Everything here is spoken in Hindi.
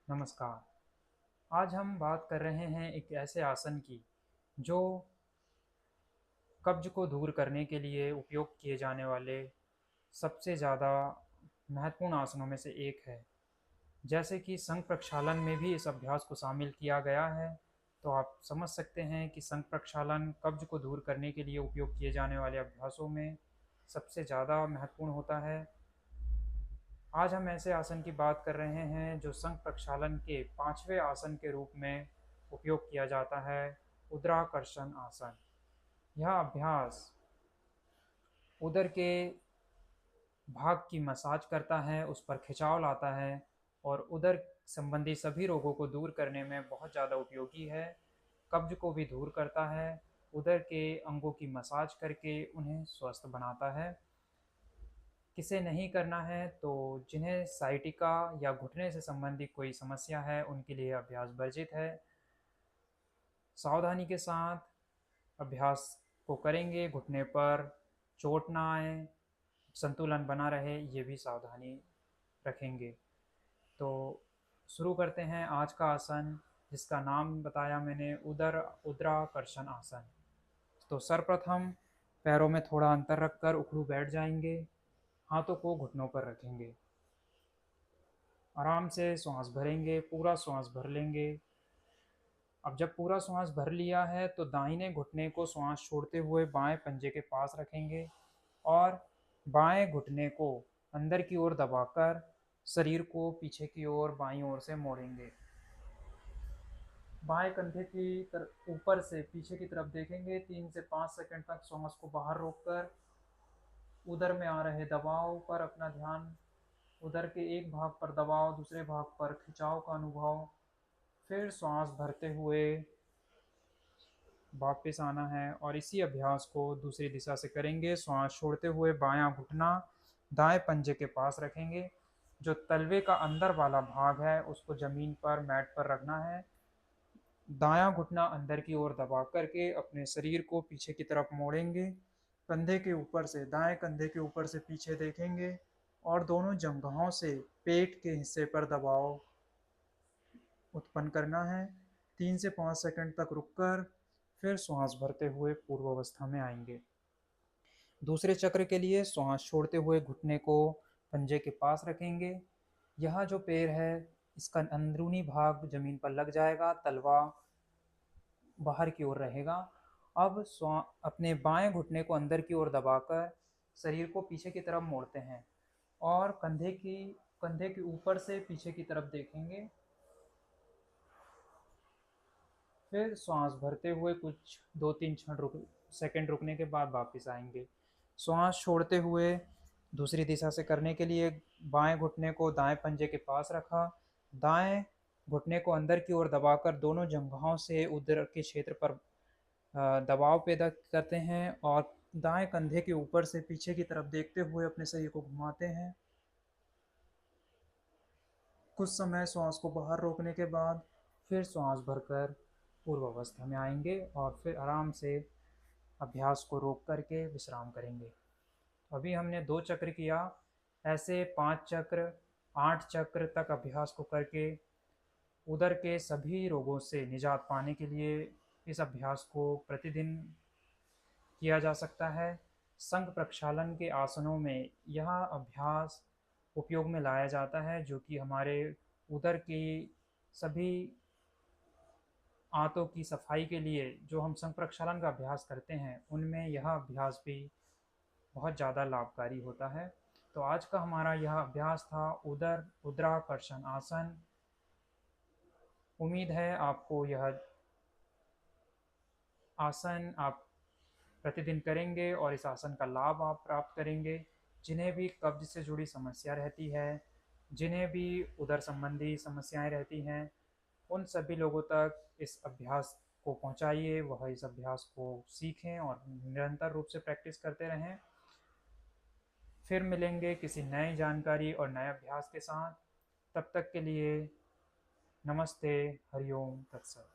नमस्कार। आज हम बात कर रहे हैं एक ऐसे आसन की जो कब्ज को दूर करने के लिए उपयोग किए जाने वाले सबसे ज़्यादा महत्वपूर्ण आसनों में से एक है। जैसे कि संघ प्रक्षालन में भी इस अभ्यास को शामिल किया गया है, तो आप समझ सकते हैं कि संघ प्रक्षालन कब्ज को दूर करने के लिए उपयोग किए जाने वाले अभ्यासों में सबसे ज़्यादा महत्वपूर्ण होता है। आज हम ऐसे आसन की बात कर रहे हैं जो संघ प्रक्षालन के पांचवें आसन के रूप में उपयोग किया जाता है, उदराकर्षण आसन। यह अभ्यास उदर के भाग की मसाज करता है, उस पर खिंचाव लाता है और उदर संबंधी सभी रोगों को दूर करने में बहुत ज़्यादा उपयोगी है। कब्ज को भी दूर करता है, उदर के अंगों की मसाज करके उन्हें स्वस्थ बनाता है। किसे नहीं करना है तो जिन्हें साइटिका या घुटने से संबंधित कोई समस्या है उनके लिए अभ्यास वर्जित है। सावधानी के साथ अभ्यास को करेंगे, घुटने पर चोट ना आए, संतुलन बना रहे, ये भी सावधानी रखेंगे। तो शुरू करते हैं आज का आसन, जिसका नाम बताया मैंने उदराकर्षण आसन। तो सर्वप्रथम पैरों में थोड़ा अंतर रखकर उखड़ू बैठ जाएंगे, हाथों को घुटनों पर रखेंगे, आराम से श्वास भरेंगे, पूरा श्वास भर लेंगे। अब जब पूरा श्वास भर लिया है तो दाहिने घुटने को श्वास छोड़ते हुए बाएं पंजे के पास रखेंगे और बाएं घुटने को अंदर की ओर दबाकर शरीर को पीछे की ओर बाईं ओर से मोड़ेंगे। बाएं कंधे की ऊपर से पीछे की तरफ देखेंगे। 3 से 5 सेकंड तक श्वास को बाहर रोककर उदर में आ रहे दबाव पर अपना ध्यान, उदर के एक भाग पर दबाव, दूसरे भाग पर खिंचाव का अनुभव। फिर श्वास भरते हुए वापस आना है और इसी अभ्यास को दूसरी दिशा से करेंगे। श्वास छोड़ते हुए बायां घुटना दाएं पंजे के पास रखेंगे। जो तलवे का अंदर वाला भाग है उसको जमीन पर, मैट पर रखना है। दायां घुटना अंदर की ओर दबा करके अपने शरीर को पीछे की तरफ मोड़ेंगे। कंधे के ऊपर से, दाएं कंधे के ऊपर से पीछे देखेंगे और दोनों जंघाओं से पेट के हिस्से पर दबाव उत्पन्न करना है। 3 से 5 सेकंड तक रुककर फिर श्वास भरते हुए पूर्व अवस्था में आएंगे। दूसरे चक्र के लिए श्वास छोड़ते हुए घुटने को पंजे के पास रखेंगे। यह जो पैर है इसका अंदरूनी भाग जमीन पर लग जाएगा, तलवा बाहर की ओर रहेगा। अब अपने बाएं घुटने को अंदर की ओर दबाकर शरीर को पीछे की तरफ मोड़ते हैं और कंधे के ऊपर से पीछे की तरफ देखेंगे। फिर श्वास भरते हुए कुछ 2-3 सेकंड रुकने के बाद वापस आएंगे। श्वास छोड़ते हुए दूसरी दिशा से करने के लिए बाएं घुटने को दाएं पंजे के पास रखा, दाएं घुटने को अंदर की ओर दबाकर दोनों जंघाओं से उदर के क्षेत्र पर दबाव पैदा करते हैं और दाएं कंधे के ऊपर से पीछे की तरफ देखते हुए अपने शरीर को घुमाते हैं। कुछ समय श्वास को बाहर रोकने के बाद फिर श्वास भरकर पूर्व अवस्था में आएंगे और फिर आराम से अभ्यास को रोक करके विश्राम करेंगे। अभी हमने 2 चक्र किया, ऐसे 5 चक्र, 8 चक्र तक अभ्यास को करके उदर के सभी रोगों से निजात पाने के लिए इस अभ्यास को प्रतिदिन किया जा सकता है। संघ प्रक्षालन के आसनों में यह अभ्यास उपयोग में लाया जाता है, जो कि हमारे उदर की सभी आंतों की सफाई के लिए जो हम संघ प्रक्षालन का अभ्यास करते हैं उनमें यह अभ्यास भी बहुत ज़्यादा लाभकारी होता है। तो आज का हमारा यह अभ्यास था उदराकर्षण आसन। उम्मीद है आपको यह आसन आप प्रतिदिन करेंगे और इस आसन का लाभ आप प्राप्त करेंगे। जिन्हें भी कब्ज से जुड़ी समस्या रहती है, जिन्हें भी उदर संबंधी समस्याएं रहती हैं, उन सभी लोगों तक इस अभ्यास को पहुंचाइए, वह इस अभ्यास को सीखें और निरंतर रूप से प्रैक्टिस करते रहें। फिर मिलेंगे किसी नई जानकारी और नए अभ्यास के साथ। तब तक के लिए नमस्ते, हरिओम, तत्सत।